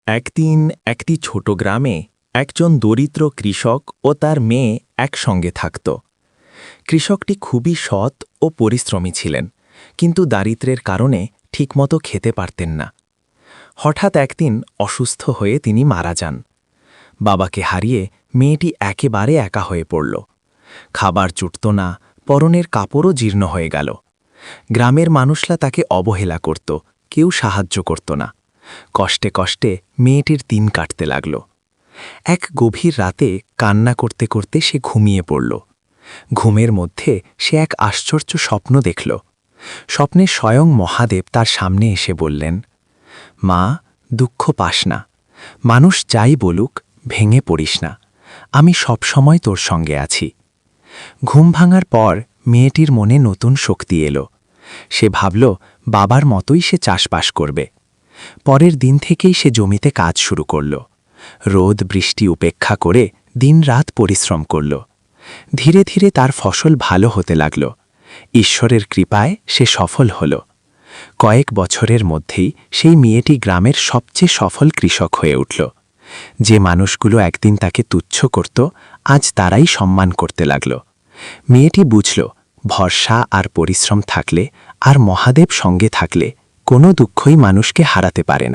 একদিন একটি ছোট গ্রামে একজন দরিদ্র কৃষক ও তার মেয়ে একসঙ্গে থাকত। কৃষকটি খুবই সৎ ও পরিশ্রমী ছিলেন, কিন্তু দারিদ্র্যের কারণে ঠিকমতো খেতে পারতেন না। হঠাৎ একদিন অসুস্থ হয়ে তিনি মারা যান। বাবাকে হারিয়ে মেয়েটি একেবারে একা হয়ে পড়ল। খাবার জুটত না, পরনের কাপড়ও জীর্ণ হয়ে গেল। গ্রামের মানুষরা তাকে অবহেলা করত, কেউ সাহায্য করত না। কষ্টে কষ্টে মেয়েটির দিন কাটতে লাগল। এক গভীর রাতে কান্না করতে করতে সে ঘুমিয়ে পড়ল। ঘুমের মধ্যে সে এক আশ্চর্য স্বপ্ন দেখল। স্বপ্নে স্বয়ং মহাদেব তার সামনে এসে বললেন, মা, দুঃখ পাস না। মানুষ যাই বলুক, ভেঙে পড়িস না। আমি সবসময় তোর সঙ্গে আছি। ঘুম ভাঙার পর মেয়েটির মনে নতুন শক্তি এলো। সে ভাবল বাবার মতোই সে চাষবাস করবে। পরের দিন থেকেই সে জমিতে কাজ শুরু করল। রোদ বৃষ্টি উপেক্ষা করে দিনরাত পরিশ্রম করল। ধীরে ধীরে তার ফসল ভালো হতে লাগল। ঈশ্বরের কৃপায় সে সফল হল। কয়েক বছরের মধ্যেই সেই মেয়েটি গ্রামের সবচেয়ে সফল কৃষক হয়ে উঠল। যে মানুষগুলো একদিন তাকে তুচ্ছ করত, আজ তারাই সম্মান করতে লাগল। মেয়েটি বুঝল, ভরসা আর পরিশ্রম থাকলে আর মহাদেব সঙ্গে থাকলে কোনো দুঃখই মানুষকে হারাতে পারে না।